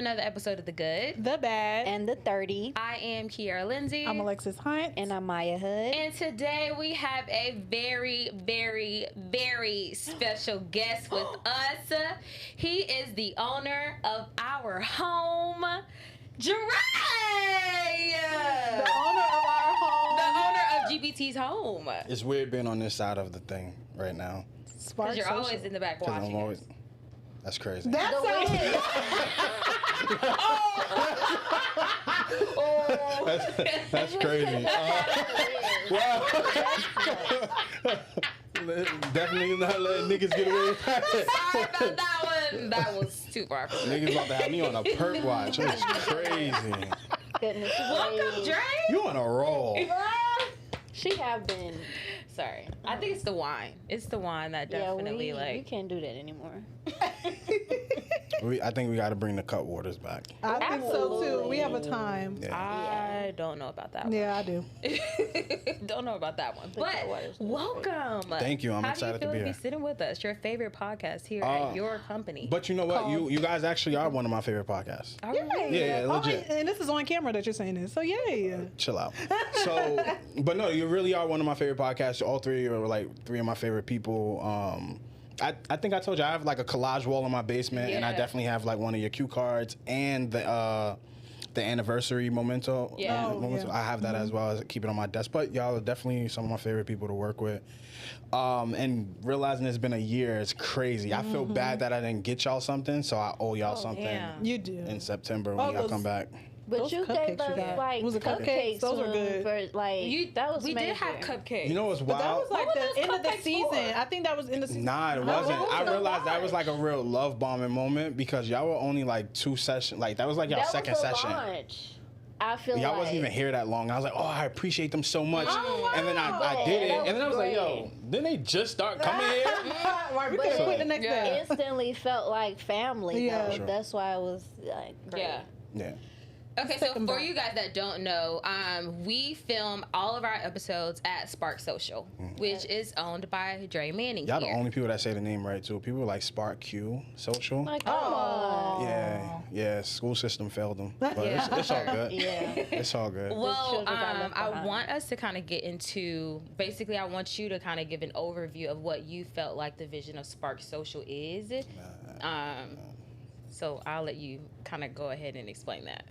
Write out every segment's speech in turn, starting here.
another episode of The Good, The Bad, and the 30. I am Kiera Lindsay. I'm Alexis Hunt. And I'm Maya Hood. And today we have a very, very, very special guest with us. He is the owner of our home, Dre! The owner of our home. The owner of GBT's home. It's weird being on this side of the thing right now. Because SparQ you're Social. always in the back watching us. That's crazy. That's That's crazy. Wow. Definitely not letting niggas get away with that. Sorry about that one. That was too far from me. Niggas about to have me on a perk watch. It's crazy. Goodness Welcome, Dre. You on a roll. She have been. Sorry. I think it's the wine. It's the wine that definitely you like. can't do that anymore. I think we got to bring the cut waters back. I think so too. We have a time. Yeah. I don't know about that one. Yeah, I do. Don't know about that one. The But water's welcome. Thank you. I'm excited to How do you be feel here. to be sitting with us? Your favorite podcast here at your company. But you know what? You guys actually are one of my favorite podcasts. Are we really? Yeah, legit. And this is on camera that you're saying this. So yeah. Chill out. So, but no, you really are one of my favorite podcasts. All three are like three of my favorite people. I think I told you I have like a collage wall in my basement, and I Yeah. definitely have like one of your cue cards and the anniversary memento. Yeah. Oh, memento. yeah. I have that as well as keep it on my desk. But y'all are definitely some of my favorite people to work with. And realizing it's been a year is crazy. I feel bad that I didn't get y'all something, so I owe y'all something yeah. You do. in September when y'all those- come back. But Those you cupcakes gave you us got. like Was it cupcakes. Those were good. For, like, that was we major. did have cupcakes. You know what's But that wild? was like What were the those end of the cupcakes season. for? I think that was in the season. Nah, it wasn't. what was I it? realized that Why? was like a real love bombing moment because y'all were only like 2 sessions. Like that was like y'all That second was the session. launch. I feel Y'all like wasn't even here that long. I was like, oh, I appreciate them so much. Oh, And then I did it. That And then I was like, was yo, didn't they just start coming here? Right, we But could have quit the next Yeah. day. instantly felt like family. Yeah. Though. Sure. That's why it was like great. Yeah. Yeah. Okay, Take so 'em for back. you guys that don't know, we film all of our episodes at SparQ Social, which is owned by Dre Manning. Y'all the here. only people that say the name right, too. People like SparQ Social. Like, come on. Yeah. School system failed them. But it's all good. Yeah. It's all good. Well, children got left I behind. want us to kind of get into, basically, I want you to kind of give an overview of what you felt like the vision of SparQ Social is. So I'll let you kind of go ahead and explain that.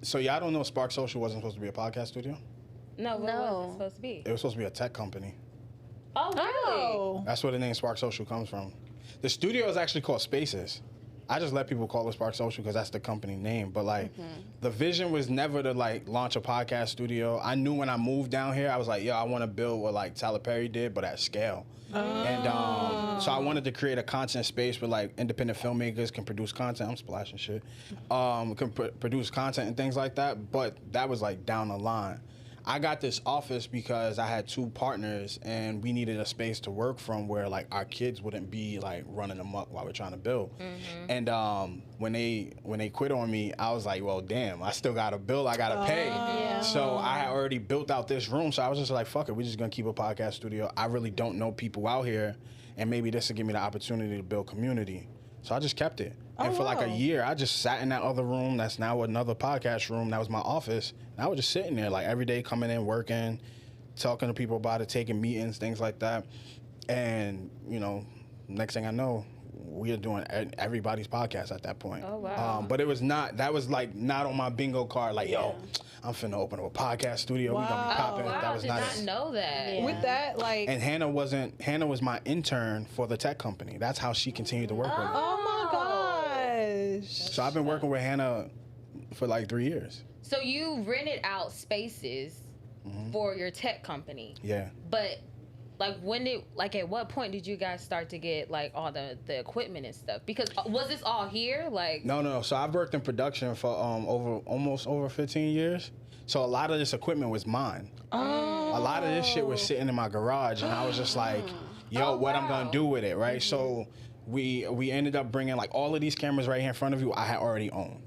So y'all don't know SparQ Social wasn't supposed to be a podcast studio? No, what No. was it supposed to be? It was supposed to be a tech company. Oh, really? Oh. That's where the name SparQ Social comes from. The studio is actually called Spaces. I just let people call it SparQ Social because that's the company name. But like, the vision was never to like launch a podcast studio. I knew when I moved down here, I was like, yo, I want to build what like Tyler Perry did, but at scale. And so I wanted to create a content space where like independent filmmakers can produce content. I'm splashing shit. Can produce content and things like that. But that was like down the line. I got this office because I had 2 partners and we needed a space to work from where like our kids wouldn't be like running amok while we're trying to build. And when they quit on me, I was like, well, damn, I still got a bill I gotta pay. Yeah. So I had already built out this room. So I was just like, fuck it, we're just gonna keep a podcast studio. I really don't know people out here, and maybe this will give me the opportunity to build community. So I just kept it. And for like a wow. year, I just sat in that other room that's now another podcast room. That was my office. And I was just sitting there like every day, coming in, working, talking to people about it, taking meetings, things like that. And, you know, next thing I know, we are doing everybody's podcast at that point. Oh, wow. But it was not, that was like not on my bingo card. Like, yo, I'm finna open up a podcast studio. We gonna be Wow. popping. Wow, That was did not not it. know that. Yeah. With that, like, And Hannah was my intern for the tech company. That's how she continued to work with me. oh my gosh. So I've been working with Hannah for like 3 years. So you rented out spaces for your tech company. Yeah. But like at what point did you guys start to get like all the equipment and stuff? Because was this all here? Like No. So I've worked in production for almost over 15 years. So a lot of this equipment was mine. A lot of this shit was sitting in my garage, and I was just like, yo, what I'm gonna do with it, right? So we ended up bringing like all of these cameras right here in front of you. I had already owned.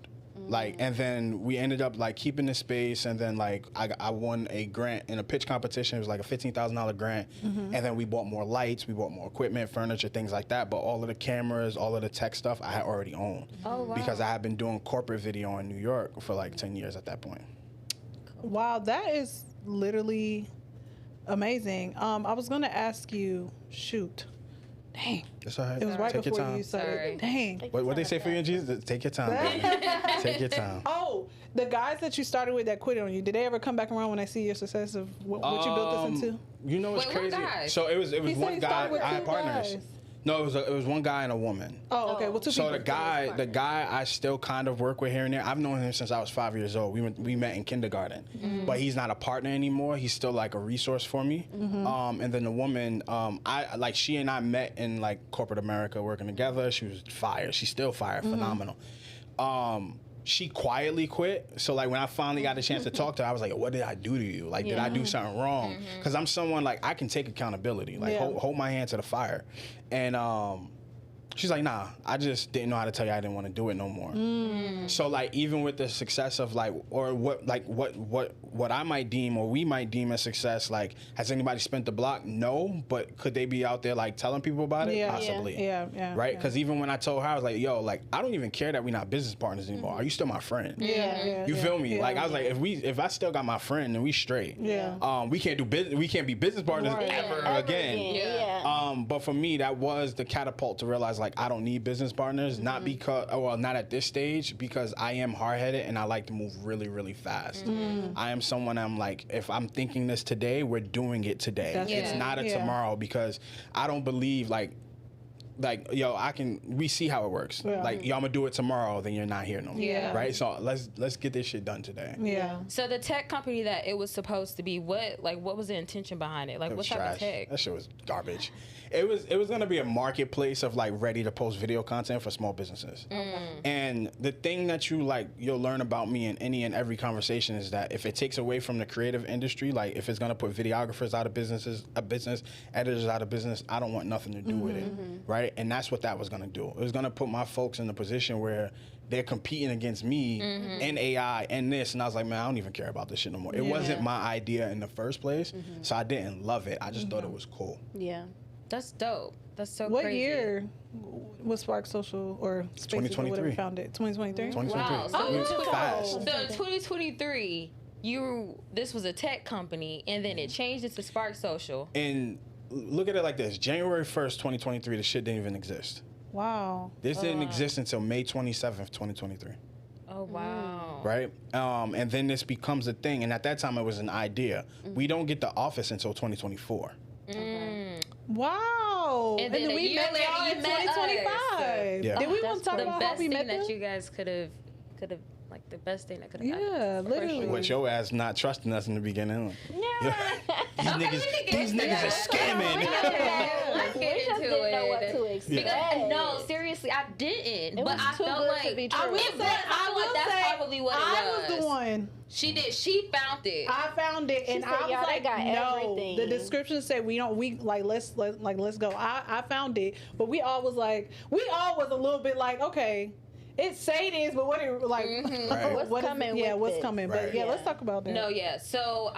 Like, and then we ended up like keeping the space, and then like I won a grant in a pitch competition. It was like a $15,000 grant, and then we bought more lights, we bought more equipment, furniture, things like that. But all of the cameras, all of the tech stuff, I had already owned because I had been doing corporate video in New York for like 10 years at that point. Wow, that is literally amazing. I was gonna ask you, shoot. Dang. It's all right. It was right Take your before time. you started. Dang. What they say for you in Jesus? Take your time, baby. Take your time. Oh, the guys that you started with that quit on you, did they ever come back around when they see your success of what you built this into? You know what's Wait, what crazy? guys? So it was He said one he guy. started with I had two partners. guys. No, it was one guy and a woman. Oh, okay. Well, two So people. the guy I still kind of work with here and there. I've known him since I was 5 years old. We met in kindergarten, but he's not a partner anymore. He's still like a resource for me. And then the woman, she and I met in like corporate America working together. She was fire. She's still fire, phenomenal. She quietly quit. So like when I finally got a chance to talk to her, I was like, what did I do to you? Like, did I do something wrong? Because I'm someone like I can take accountability. Like hold my hand to the fire. And she's like, nah, I just didn't know how to tell you I didn't want to do it no more. So like even with the success of like, or what I might deem or we might deem as success, like has anybody spent the block? No, but could they be out there like telling people about it? Yeah. Possibly. Yeah. Right? Because even when I told her, I was like, yo, like I don't even care that we're not business partners anymore. Are you still my friend? Yeah. You feel me? Yeah. Like I was like, if I still got my friend, then we straight. Yeah. We can't do business. We can't be business partners ever again. Yeah. But for me, that was the catapult to realize like I don't need business partners. Not because, not at this stage, because I am hard-headed and I like to move really, really fast. I am someone. I'm like, if I'm thinking this today, we're doing it today. It's not a tomorrow, because I don't believe like yo, we see how it works. Like, yo, I'm gonna do it tomorrow, then you're not here no more. Right? So let's get this shit done today. So the tech company that it was supposed to be, what was the intention behind it? Like, what type of tech? That shit was garbage. It was gonna be a marketplace of like ready to post video content for small businesses. And the thing that you'll learn about me in any and every conversation is that if it takes away from the creative industry, like if it's gonna put videographers out of business, editors out of business, I don't want nothing to do with it. Right? And that's what that was gonna do. It was gonna put my folks in a position where they're competing against me and AI and this, and I was like, man, I don't even care about this shit no more. It wasn't my idea in the first place, so I didn't love it. I just thought it was cool. Yeah. That's dope. That's so What crazy. year was SparQ Social or Spaces or whatever 2023. founded? 2023? 2023. Wow. Fast. So in 2023, this was a tech company, and then it changed it to SparQ Social. And look at it like this: January 1st, 2023, the shit didn't even exist. Wow. This didn't exist until May 27th, 2023. Oh wow. Right? And then this becomes a thing, and at that time it was an idea. We don't get the office until 2024. Wow. And then a we year met later, y'all you in met us. 2025. Yeah. Did we want to talk The about how best we thing met that them? you guys could have, like the best thing that could have Yeah, happened. literally. With your ass not trusting us in the beginning. Yeah. These niggas are scamming. Let's We get just into didn't know it. what to expect. Because no, seriously, I didn't. It but was I too felt good like to be I true. will I say, will I feel like that's probably what it was. I was the one. She did. She found it. I found it, and said, I was "Y'all, they like, got no." everything. The description said let's go. I found it, but we all was a little bit like, okay, it say this, but what it like? Right. What's what is- coming Yeah, with what's it? coming? Right. But yeah, let's talk about that. No, yeah. So,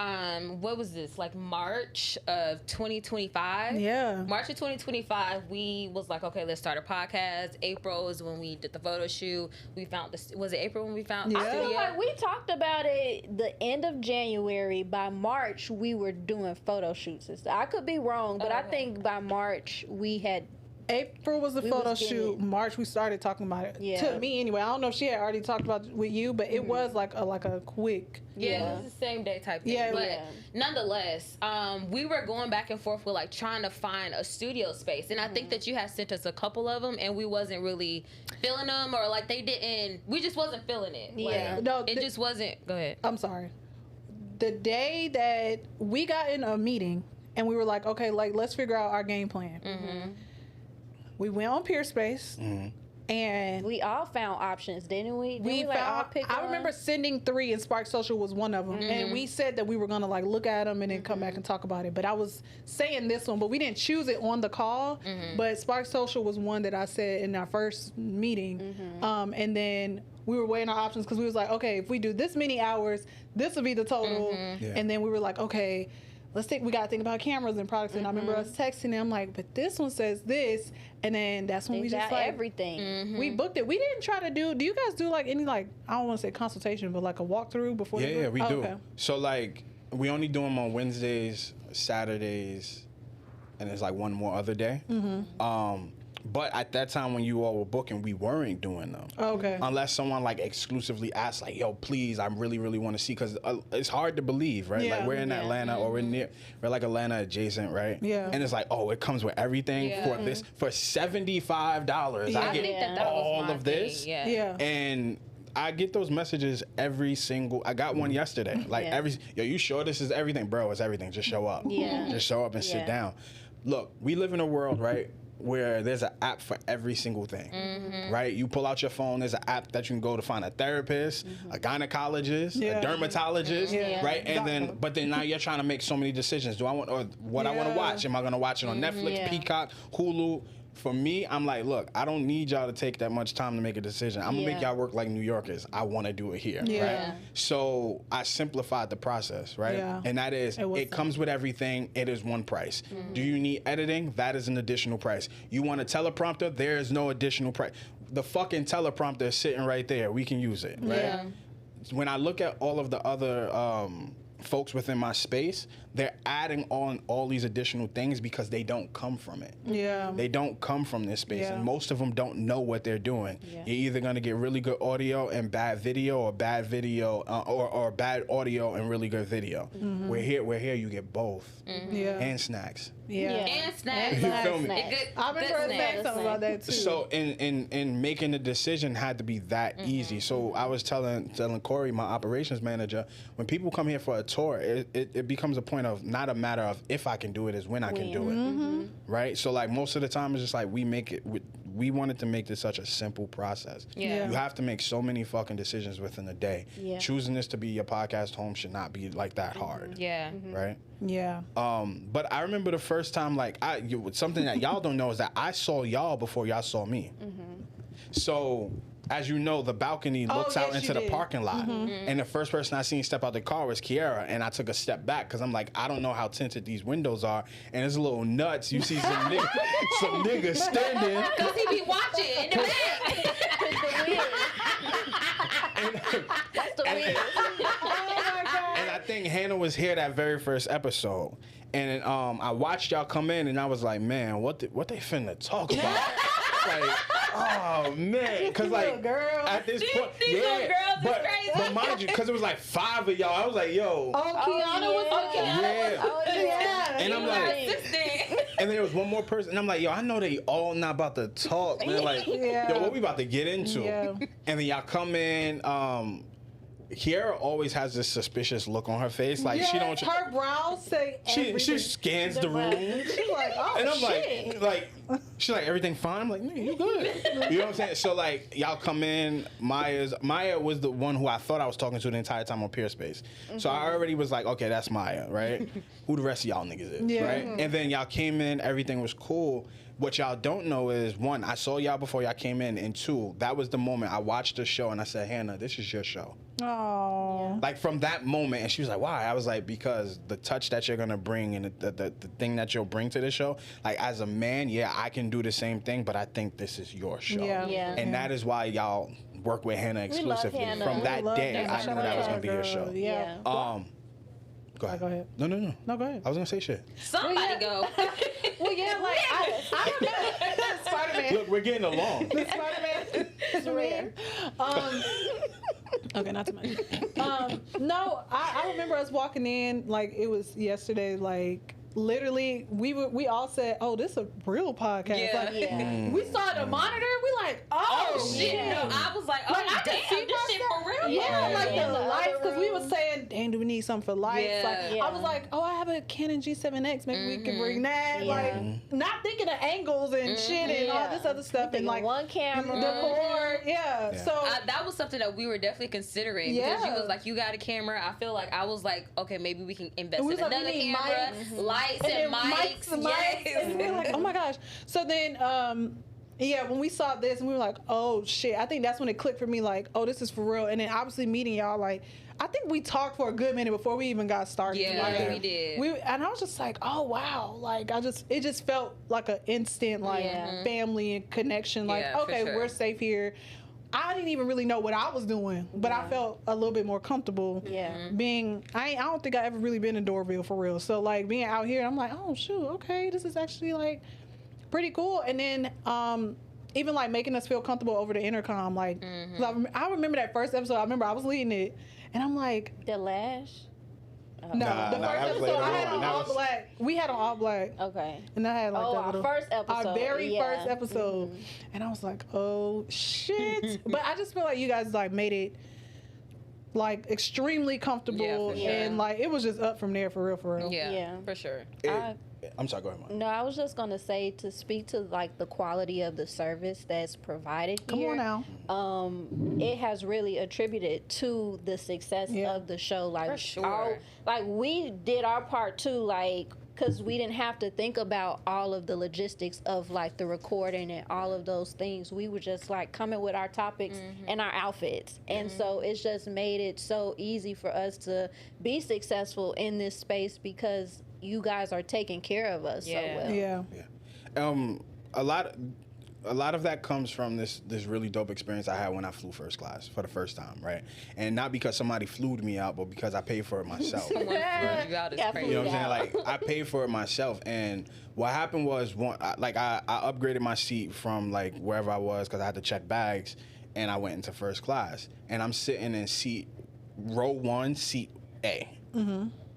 what was this? Like March of 2025? Yeah. March of 2025, we was like, okay, let's start a podcast. April is when we did the photo shoot. We found this. Was it April when we found the Yeah. I feel studio? like we talked about it the end of January. By March, we were doing photo shoots and stuff. I could be wrong, but I Okay. think by March we had. April was the We photo was getting shoot. it. March we started talking about it. Yeah. To me anyway. I don't know if she had already talked about it with you, but it was like a quick. Yeah, it was the same day type thing. Yeah, but yeah. nonetheless, we were going back and forth with like trying to find a studio space, and I think that you had sent us a couple of them, and we wasn't really feeling them, or like we just wasn't feeling it. Yeah. Like, No, it just wasn't. Go ahead. I'm sorry. The day that we got in a meeting and we were like, okay, like let's figure out our game plan. We went on Peer Space and We all found options, didn't we? Didn't we like, all found. pick I one? remember sending 3, and SparQ Social was one of them. And we said that we were gonna like look at them and then come back and talk about it. But I was saying this one, but we didn't choose it on the call. But SparQ Social was one that I said in our first meeting. And then we were weighing our options because we was like, okay, if we do this many hours, this will be the total. Yeah. And then we were like, okay, we got to think about cameras and products. And I remember us texting them like, but this one says this. And then that's when They we just got like, everything. we booked it. We didn't try to do you guys do like any like, I don't want to say consultation, but like a walkthrough before the Yeah, group? we Oh, do. okay. So like we only do them on Wednesdays, Saturdays, and there's like one more other day. But at that time when you all were booking, we weren't doing them. Okay. Unless someone like exclusively asked, like, "Yo, please, I really, really want to see," because it's hard to believe, right? Yeah. Like we're in Yeah. Atlanta or we're like Atlanta adjacent, right? Yeah. And it's like, oh, it comes with everything Yeah. for this for $75. Yeah. I I get think that was all my of this. thing, yeah. Yeah. And I get those messages every single. I got one yesterday. Like Yeah. yo, you sure this is everything, bro? It's everything. Just show up. Yeah. Just show up and sit Yeah. down. Look, we live in a world, right, where there's an app for every single thing, right? You pull out your phone, there's an app that you can go to find a therapist, a gynecologist, Yeah. a dermatologist, Yeah. right? And Doctor. but then now you're trying to make so many decisions. Do I want, or what I want to Yeah. watch? Am I going to watch it on Netflix, Yeah. Peacock, Hulu? For me, I'm like, look, I don't need y'all to take that much time to make a decision. I'm gonna make Yeah. y'all work like New Yorkers. I want to do it here, Yeah. right? So I simplified the process, right? Yeah. And that is, It was it comes with everything. It is one price. Do you need editing? That is an additional price. You want a teleprompter? There is no additional price. The fucking teleprompter is sitting right there. We can use it, right? Yeah. When I look at all of the other folks within my space, they're adding on all these additional things because they don't come from it. Yeah. They don't come from this space, Yeah. and most of them don't know what they're doing. Yeah. You're either gonna get really good audio and bad video, or bad video or bad audio and really good video. We're here. You get both Yeah. and snacks. Yeah. And snacks. And You feel me? And good, I remember good her saying snacks. something about that too. So in making the decision had to be that easy. So I was telling Corey, my operations manager, when people come here for a tour, it becomes a point of not a matter of if I can do it, is when I can do it, right? So like most of the time it's just like we wanted to make this such a simple process. Yeah. You have to make so many fucking decisions within a day. Yeah. Choosing this to be your podcast home should not be like that hard, Yeah. right? yeah. But I remember the first time, like, something that y'all don't know is that I saw y'all before y'all saw me. So, as you know, the balcony looks out yes, into you the did. parking lot. And the first person I seen step out the car was Kiera. And I took a step back because I'm like, I don't know how tinted these windows are. And it's a little nuts. You see some niggas standing. Because he be watching in the back. That's the weird. And I think Hannah was here that very first episode. And I watched y'all come in, and I was like, man, what they finna talk about? Like, oh man, because like little girls. at this point, These little girls is but crazy. but mind you, because it was like 5 of y'all, I was like, yo, Oh, Kiana was yeah. Oh, yeah. And I'm like, Assistant. and there was one more person, and I'm like, yo, I know they all not about to talk, man. Like, Yeah. yo, what we about to get into? Yeah. And then y'all come in. Kiera always has this suspicious look on her face, like she don't. Her brows say She everything. scans the room. She's like, oh And I'm shit. like, she's like, everything fine? I'm like, nigga, you good. You know what I'm saying? So like, y'all come in, Maya was the one who I thought I was talking to the entire time on Peerspace. So I already was like, okay, that's Maya, right? Who the rest of y'all niggas is, Yeah. right? And then y'all came in, everything was cool. What y'all don't know is, one, I saw y'all before y'all came in, and two, that was the moment I watched the show and I said, Hannah, this is your show. Oh. Like from that moment, and she was like, why? I was like, because the touch that you're gonna bring and the thing that you'll bring to the show, like as a man, yeah, I can do the same thing, but I think this is your show. Yeah. Yeah. And that is why y'all work with Hannah love exclusively. Hannah. From We that love day, Hannah. I knew that was gonna be your show. Yeah. Go ahead. Go ahead. No. No, go ahead. I was gonna say shit. Somebody go. Well, yeah, like I remember Spider-Man. Look, we're getting along. Spider-Man is rare. Okay, not too much. No, I remember us walking in like it was yesterday. Like literally, we all said, "Oh, this is a real podcast." Yeah. Like, Yeah. we saw the monitor. We like, "Oh, Oh shit! yeah. No, I was like, oh Like, I can damn, see this shit for real. Yeah, like Yeah. the lighting lights because we were saying, dang, do we need something for lights? Yeah. Like, Yeah. I was like, oh, I have a Canon G7X. Maybe we can bring that. Yeah. Like, not thinking of angles and shit and all this other stuff. And Thinking like, one camera. the cord. Yeah. Yeah. So That was something that we were definitely considering because you was like, you got a camera. I feel like I was like, okay, maybe we can invest we in was like, we another need camera, mics. lights and and then mics. and Yes. And then like, oh my gosh. So then, yeah, when we saw this and we were like, oh shit, I think that's when it clicked for me, like, oh, this is for real. And then obviously meeting y'all, like, I think we talked for a good minute before we even got started. Yeah, like, we did. And I was just like, oh wow, like it just felt like an instant like family and connection. Like, Yeah, for okay, sure. we're safe here. I didn't even really know what I was doing, but I felt a little bit more comfortable. Yeah. Being, I don't think I ever really been in Dorville for real. So like being out here, I'm like, oh shoot, okay, this is actually like pretty cool. And then even like making us feel comfortable over the intercom, like 'cause I remember that first episode. I remember I was leading it, and I'm like, The lash. no, Nah, the nah, first that was episode later I had on. on That all was- black. We had on all black. Okay. And I had like Oh, that our little, first episode. our very Yeah. first episode, and I was like, "Oh shit!" But I just feel like you guys like made it like extremely comfortable, Yeah, for sure. and like it was just up from there for real, for real. Yeah, Yeah. for sure. I'm sorry, go ahead, Mom. No, I was just gonna say to speak to like the quality of the service that's provided Come here. on now. It has really attributed to the success Yeah. of the show. Like, For sure. like we did our part too. Like, because we didn't have to think about all of the logistics of like the recording and all of those things. We were just like coming with our topics and our outfits, and so it's just made it so easy for us to be successful in this space because you guys are taking care of us so well. Yeah. A lot of that comes from this really dope experience I had when I flew first class for the first time, right? And not because somebody flew me out, but because I paid for it myself. Someone flew you out is Yeah, crazy. You know what I'm Yeah. saying? Like, I paid for it myself, and what happened was, I upgraded my seat from like wherever I was because I had to check bags, and I went into first class, and I'm sitting in row 1, seat A.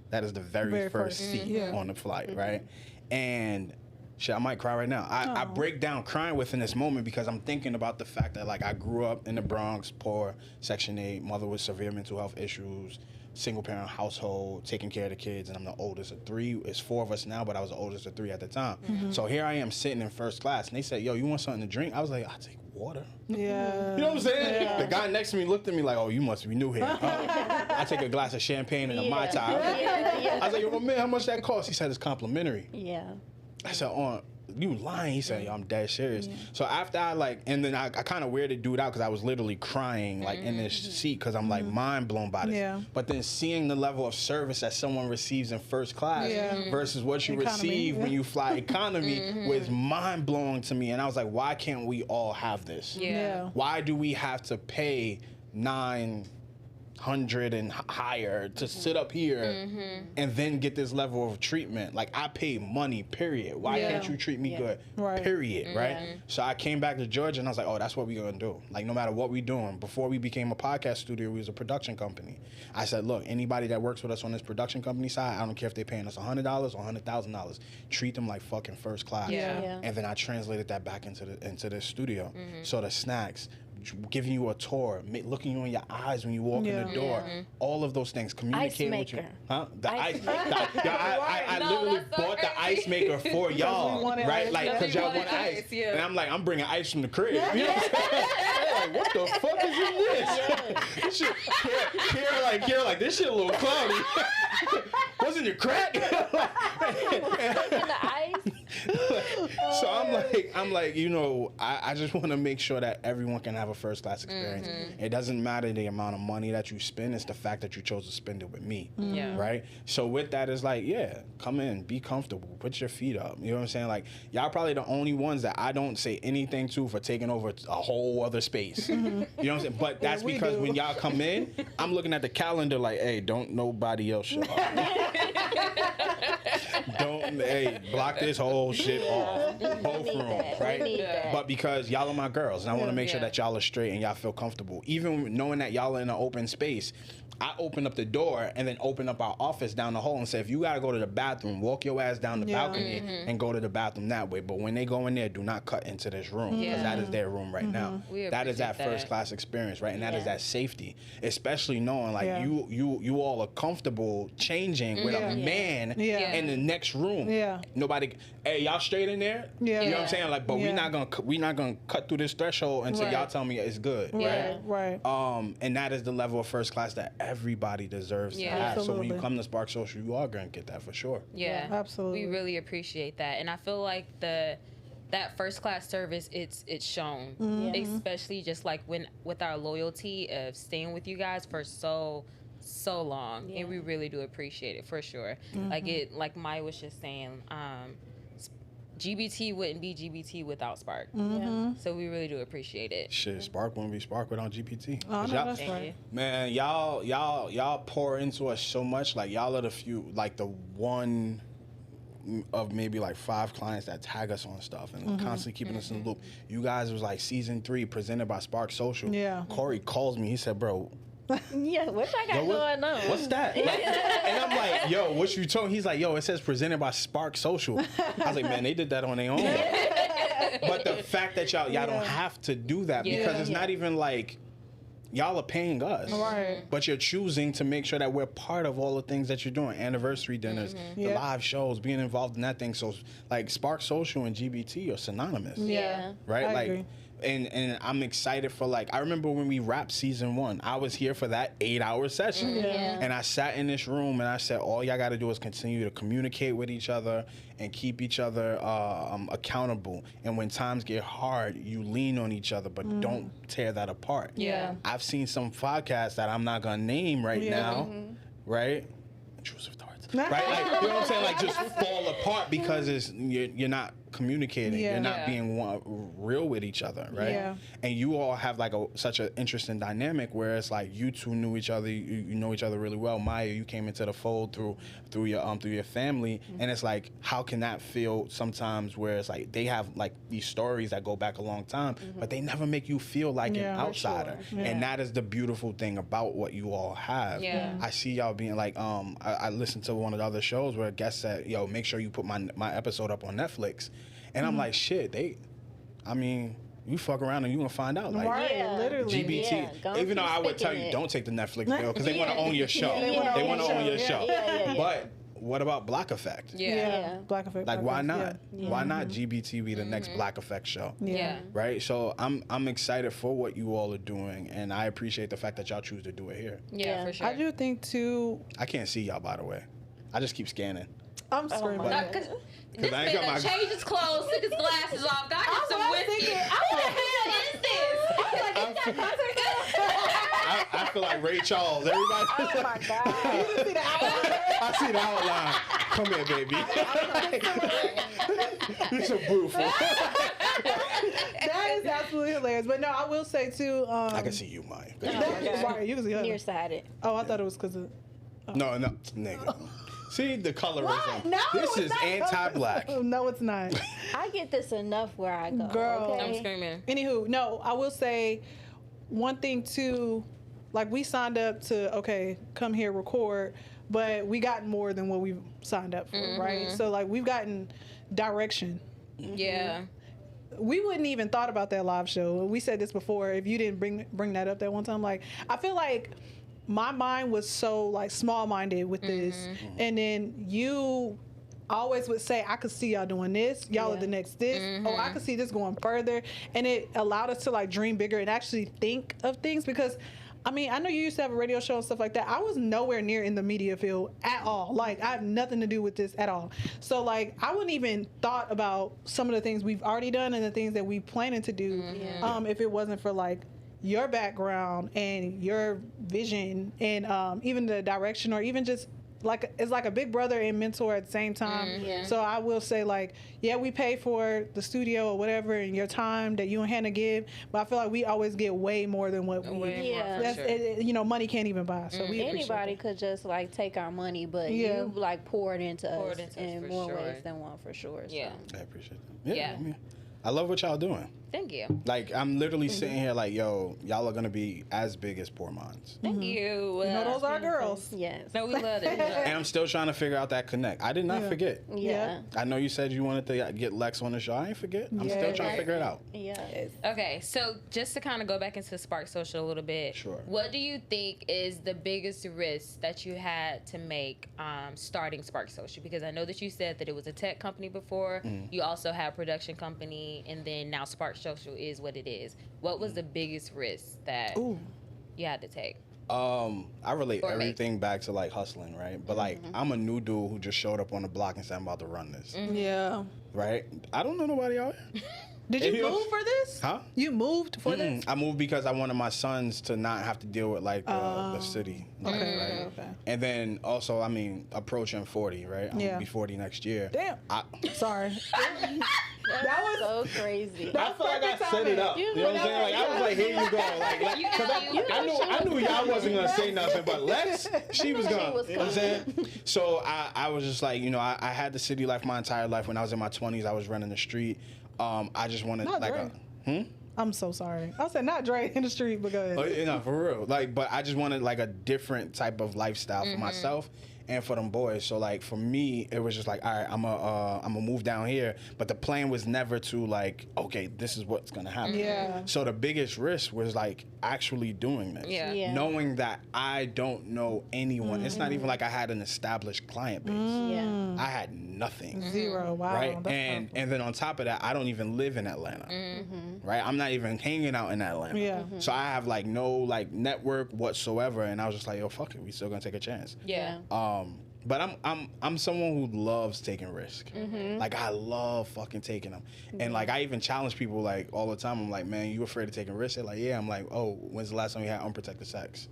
That is the very first seat on the flight, right? And shit, I might cry right now. I break down crying within this moment because I'm thinking about the fact that like I grew up in the Bronx, poor, Section 8, mother with severe mental health issues, single parent household, taking care of the kids, and I'm the oldest of 3. It's 4 of us now, but I was the oldest of 3 at the time. So here I am sitting in first class, and they said, yo, you want something to drink? I was like, I'll take water. Yeah. You know what I'm saying? The guy next to me looked at me like, oh, you must be new here. I take a glass of champagne and a Mai Tai. I was like, yo, well, man, how much that cost? He said, it's complimentary. Yeah. I said, you lying? He said, yo, I'm dead serious. So after I and then I kind of weirded dude out because I was literally crying like in this seat because I'm like mind blown by this. Yeah. But then seeing the level of service that someone receives in first class versus what you Economy, receive when you fly economy was mind blowing to me. And I was like, why can't we all have this? Yeah. Why do we have to pay $900 and higher to sit up here and then get this level of treatment? Like, I pay money, period. Why can't you treat me good? Right. Period, right? So I came back to Georgia and I was like, oh, that's what we're gonna do. Like, no matter what we're doing. Before we became a podcast studio, we was a production company. I said, look, anybody that works with us on this production company side, I don't care if they're paying us $100 or $100,000, treat them like fucking first class. Yeah. Yeah. And then I translated that back into the studio. So the snacks, giving you a tour, looking you in your eyes when you walk in the door, all of those things, communicating with you. maker. Huh? The Ice ice. maker. I No, literally that's so bought the crazy. ice maker for y'all, wanted right? ice. Like, Yeah. because y'all We want wanted ice. ice, yeah. And I'm like, I'm bringing ice from the crib. You know what I'm saying? Like, what the fuck is in this? This shit, Kiera, like, this shit a little cloudy. What's in your crack? In the ice. So I'm like, you know, I just want to make sure that everyone can have a first class experience. It doesn't matter the amount of money that you spend, it's the fact that you chose to spend it with me. Yeah. Right? So with that, it's like, yeah, come in, be comfortable, put your feet up. You know what I'm saying? Like, y'all probably the only ones that I don't say anything to for taking over a whole other space. You know what I'm saying? But that's we because do. when y'all come in, I'm looking at the calendar like, hey, don't nobody else show up. block this whole shit off. Both rooms, right? We need that. But because y'all are my girls, and I want to make sure that y'all are straight and y'all feel comfortable. Even knowing that y'all are in an open space, I open up the door and then open up our office down the hall and say, if you gotta go to the bathroom, walk your ass down the balcony and go to the bathroom that way. But when they go in there, do not cut into this room because that is their room right now. That is that first class experience, right? And that is that safety, especially knowing like you all are comfortable changing with a man in the next room. Nobody, hey, y'all straight in there? You know what I'm saying? Like, but we not gonna cut through this threshold until y'all tell me it's good, right? And that is the level of first class that everybody deserves to have. Absolutely. So when you come to SparQ Social, you are gonna get that for sure. Yeah, absolutely. We really appreciate that, and I feel like that first class service, it's shown, especially just like with our loyalty of staying with you guys for so long, and we really do appreciate it for sure. Like Maya was just saying, GBT wouldn't be GBT without SparQ. So we really do appreciate it. Shit, SparQ wouldn't be SparQ without GPT. Oh, no, that's right. Man, y'all pour into us so much. Like y'all are the few, like the one of maybe like 5 clients that tag us on stuff and constantly keeping us in the loop. You guys was like season 3 presented by SparQ Social. Yeah. Corey calls me. He said, bro, What I got going on? What's that? Like, and I'm like, yo, what you told? He's like, yo, it says presented by SparQ Social. I was like, man, they did that on their own. But the fact that y'all don't have to do that because it's not even like y'all are paying us. Right. But you're choosing to make sure that we're part of all the things that you're doing. Anniversary dinners, the live shows, being involved in that thing. So like SparQ Social and GBT are synonymous. Right? I agree. And I'm excited for like, I remember when we wrapped season 1, I was here for that 8-hour session. And I sat in this room and I said, all y'all got to do is continue to communicate with each other and keep each other accountable. And when times get hard, you lean on each other, but don't tear that apart. I've seen some podcasts that I'm not going to name right now, right? Intrusive thoughts. Right? Like, you know what I'm saying? Like, just fall apart because you're not communicating. You're not being real with each other, right? And you all have like such an interesting dynamic where it's like you two knew each other. You know each other really well. Maya, you came into the fold through your family, and it's like, how can that feel sometimes where it's like they have like these stories that go back a long time, but they never make you feel like an outsider. And that is the beautiful thing about what you all have. I see y'all being like, I listened to one of the other shows where a guest said, yo, make sure you put my episode up on Netflix. And I'm like, shit, you fuck around and you gonna find out. Like, literally. GBT, even though I would tell you, don't take the Netflix bill because they want to own your show. They want to own your show. But what about Black Effect? Black Effect. Like, why not? Why not GBT be the next Black Effect show? Right? So I'm excited for what you all are doing, and I appreciate the fact that y'all choose to do it here. For sure. I do think, too... I can't see y'all, by the way. I just keep scanning. I'm screaming. This man changed his clothes, took his glasses off, got him some whiskey. What the hell is this? I feel like Ray Charles. Everybody. Oh my God. I see the outline. Come here, baby. You're so beautiful. That is absolutely hilarious. But no, I will say too. I can see you, Maya. Right, you can see her. Nearsighted. Oh, I thought it was because of. No, nigga. See the colorism. What? No, this is anti-black. No, it's not. I get this enough where I go. Girl. Okay? I'm screaming. Anywho, no, I will say one thing too. Like, we signed up to come here record, but we got more than what we signed up for, right? So like, we've gotten direction. We wouldn't even thought about that live show. We said this before. If you didn't bring that up that one time, like, I feel like my mind was so like small-minded with this, and then you always would say, I could see y'all doing this, y'all are the next this, oh, I could see this going further, and it allowed us to like dream bigger and actually think of things. Because I mean, I know you used to have a radio show and stuff like that. I was nowhere near in the media field at all. Like, I have nothing to do with this at all. So like, I wouldn't even thought about some of the things we've already done and the things that we planning to do if it wasn't for like your background and your vision and even the direction, or even just it's like a big brother and mentor at the same time. So I will say, like, yeah, we pay for the studio or whatever and your time that you and Hannah give, but I feel like we always get way more than what money can't even buy. So we anybody could just like take our money, but you like pour it into us in more ways than one for sure. Yeah, so. I appreciate that. Yeah. I love what y'all doing. Thank you. Like, I'm literally sitting here like, yo, y'all are going to be as big as Poor Minds. Thank you. You know, those are girls. Yes. No, we love it. And I'm still trying to figure out that connect. I did not forget. Yeah. I know you said you wanted to get Lex on the show. I ain't forget. I'm still trying to figure it out. Yeah. Okay, so just to kind of go back into SparQ Social a little bit. Sure. What do you think is the biggest risk that you had to make starting SparQ Social? Because I know that you said that it was a tech company before. You also had a production company, and then now SparQ Social is what it is. What was the biggest risk that you had to take? I relate everything back to like hustling, right? But like, I'm a new dude who just showed up on the block and said I'm about to run this. Yeah. Right? I don't know nobody out here. Did you move for this? Huh? You moved for this? I moved because I wanted my sons to not have to deal with like the city. Okay. And then also, I mean, approaching 40, right? I'm gonna be 40 next year. Damn. Sorry. That was so crazy. I feel like I set it up. You know what I'm saying? Like, I was like, here you go. Like, because I knew y'all wasn't gonna say nothing, but Lex, she was gonna. You know what I'm saying? So I was just like, you know, I had the city life my entire life. When I was in my 20s, I was running the street. I just wanted Not like Dre. I'm so sorry. I said not Dre in the street because. Oh, you know, for real. Like, but I just wanted like a different type of lifestyle for myself and for them boys. So like for me, it was just like, all right, I'm gonna move down here. But the plan was never to like, okay, this is what's gonna happen. Yeah. So the biggest risk was like actually doing this. Yeah. Knowing that I don't know anyone. It's not even like I had an established client base. Yeah. I had nothing. Zero. Wow. Right. That's And powerful. then on top of that, I don't even live in Atlanta. Right. I'm not even hanging out in Atlanta. Yeah. So I have like no like network whatsoever, and I was just like, yo, fuck it, we still gonna take a chance. Yeah. But I'm someone who loves taking risk. Like I love fucking taking them. And like I even challenge people like all the time. I'm like, man, you afraid of taking risks? They're like, yeah. I'm like, oh, when's the last time you had unprotected sex?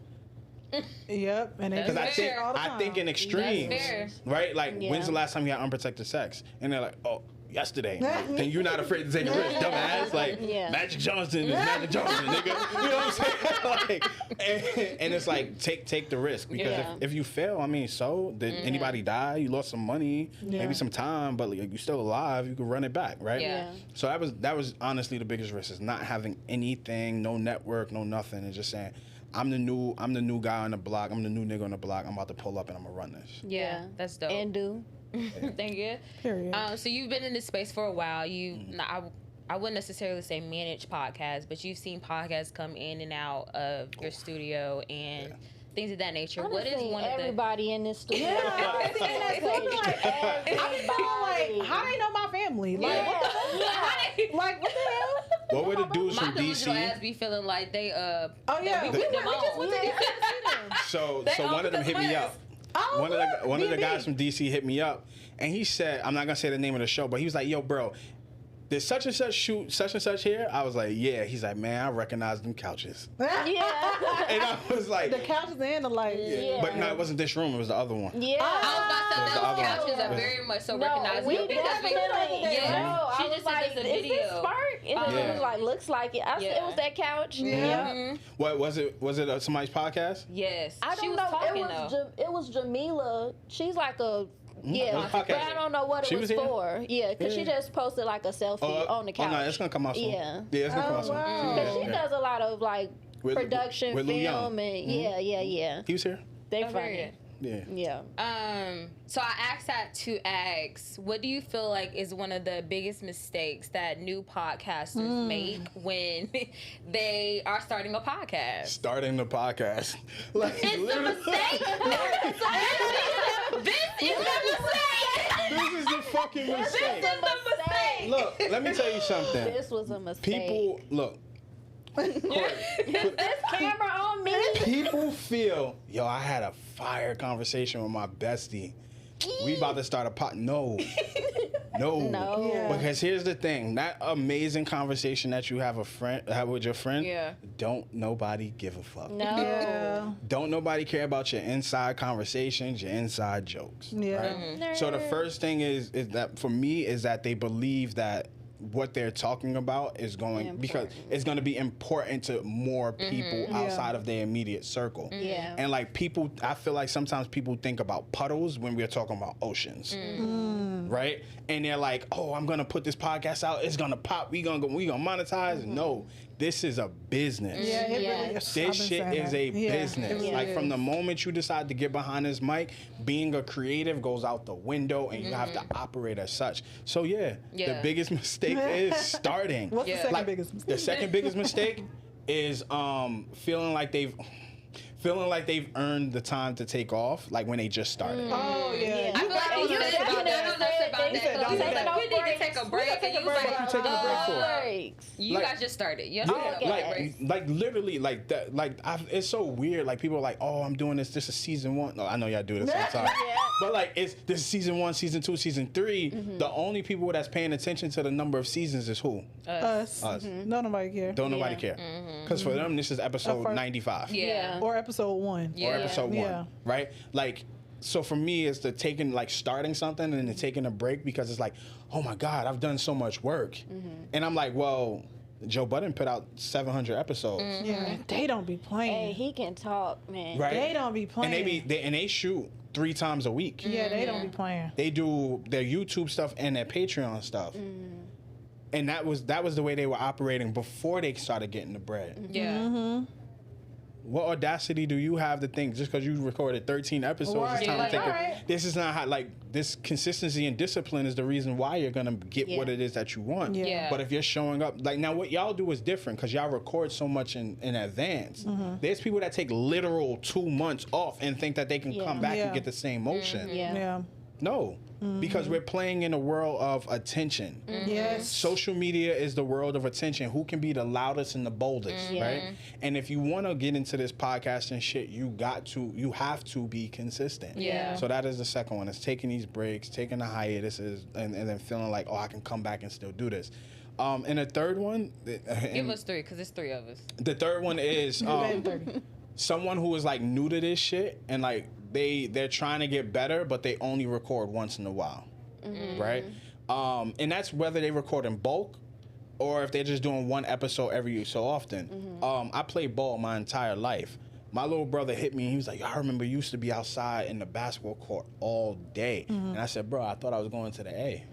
Yep. And That's Because fair. I think in extremes, That's fair. right? Like when's the last time you had unprotected sex? And they're like, oh, yesterday. Then you're not afraid to take a risk, dumbass. Like Magic Johnson is Magic Johnson, nigga. You know what I'm saying? Like, and it's like take the risk because if you fail, I mean, so did anybody die? You lost some money, maybe some time, but like, you're still alive. You can run it back, right? Yeah. So that was honestly the biggest risk is not having anything, no network, no nothing, and just saying. I'm the new guy on the block. I'm the new nigga on the block. I'm about to pull up and I'm gonna run this. Yeah, that's dope. And do. Thank you. Period. So you've been in this space for a while. I wouldn't necessarily say manage podcasts, but you've seen podcasts come in and out of your studio and things of that nature. What is one of everybody in this studio? I feel like, how they know my family? Like, what the hell? Like, what the hell? What were the dudes my from delusional DC? ass be feeling like they Oh yeah, we just went to DC to see them. So one of them hit me up. Oh, One of the guys from DC hit me up, and he said, I'm not gonna say the name of the show, but he was like, yo, bro, did such and such shoot such and such here? I was like, yeah. He's like, man, I recognize them couches. Yeah. And I was like, the couches and the light. Yeah. but no, it wasn't this room. It was the other one. Yeah. I was about to say, The other those couches one. are very much so No, recognizable. we because definitely she I just was like, sent us a is video. this SparQ? And it was like, looks like it. I said, it was that couch. Yeah. What was it? Was it somebody's podcast? Yes. I she don't was know. talking, It was Jamila. She's like a it was but podcast. I don't know what She it was was here? for. Yeah, because she just posted like a selfie on the couch. Oh no, it's gonna come out soon. Yeah. It's gonna come out soon. wow. But she does a lot of like With- production, with Lou Young. film, and yeah. He was here. They Oh, very funny. Yeah. Yeah. So I asked that to ask, what do you feel like is one of the biggest mistakes that new podcasters make when they are starting a podcast? Starting the podcast. Like It's a literally. mistake. This is a mistake. This is the fucking mistake. This is a mistake. Look, let me tell you something. This was a mistake. People, look. This camera on me. People feel, yo, I had a fire conversation with my bestie. We about to start a pot. No. No. Yeah. Because here's the thing: that amazing conversation that you have with your friend, Yeah. don't nobody give a fuck. No. Yeah. Don't nobody care about your inside conversations, your inside jokes. Yeah. Right? So the first thing is that for me is that they believe that what they're talking about is going because it's going to be important to more people outside of their immediate circle. Yeah. And like people, I feel like sometimes people think about puddles when we're talking about oceans, right? And they're like, "Oh, I'm gonna put this podcast out. It's gonna pop. We gonna monetize." No, this is a business. Yeah, it really is. I've been This shit saying is that. a Yeah, business. it really Like from is. the moment you decide to get behind this mic, being a creative goes out the window, and you have to operate as such. So the Yeah. biggest mistake is starting. What's the second Like, biggest mistake? The second biggest mistake is feeling like they've earned the time to take off, like when they just started. Oh, yeah. I feel like And you you said said about you that. said About they that. said don't You do said that. we need to take a break, and you was What like, you taking a break for? Breaks. You Like- guys just started. Yeah. Like literally, like that. Like it's so weird. Like people are like, "Oh, I'm doing this. This is season 1." No, I know y'all do this. I'm sorry. Yeah. But like, this is season 1, season 2, season 3. The only people that's paying attention to the number of seasons is who? Us. Us. No, nobody care. Don't nobody care. Because for them, this is episode first- 95 Yeah. Or episode 1. Yeah. or episode 1, Yeah. right? Like. So for me, it's starting something and then taking a break because it's like, oh my God, I've done so much work. And I'm like, well, Joe Budden put out 700 episodes. Yeah. They don't be playing. Hey, he can talk, man. Right? They don't be playing. And they shoot 3 times a week. Yeah, they don't be playing. They do their YouTube stuff and their Patreon stuff. And that was the way they were operating before they started getting the bread. Yeah. What audacity do you have to think just because you recorded 13 episodes, Right. it's time Yeah, to take like, a, alright. this is not how, like, this consistency and discipline is the reason why you're going to get what it is that you want. Yeah. Yeah. But if you're showing up, like, now what y'all do is different because y'all record so much in advance. There's people that take literal 2 months off and think that they can come back Yeah. and get the same motion. Yeah. Yeah. No, because we're playing in a world of attention. Yes. Social media is the world of attention. Who can be the loudest and the boldest, right? And if you want to get into this podcast and shit, you have to be consistent. Yeah. So that is the second one. It's taking these breaks, taking the hiatuses, and then feeling like, oh, I can come back and still do this. And the third one, Give us 3, because it's 3 of us. the third one is someone who is like new to this shit and like they're trying to get better, but they only record once in a while, right? And that's whether they record in bulk or if they're just doing one episode every so often. I played ball my entire life. My little brother hit me and he was like, I remember you used to be outside in the basketball court all day. And I said, bro, I thought I was going to the A.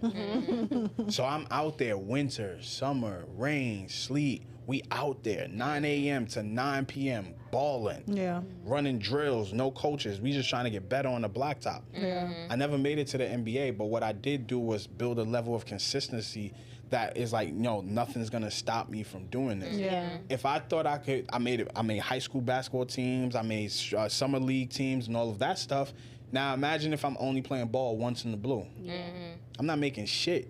So I'm out there winter, summer, rain, sleet. We out there 9 a.m. to 9 p.m. balling. Yeah. Running drills, no coaches. We just trying to get better on the blacktop. Yeah. I never made it to the NBA, but what I did do was build a level of consistency that is like, nothing's gonna stop me from doing this. Yeah. If I thought I could, I made high school basketball teams, I made summer league teams and all of that stuff. Now imagine if I'm only playing ball once in the blue. I'm not making shit.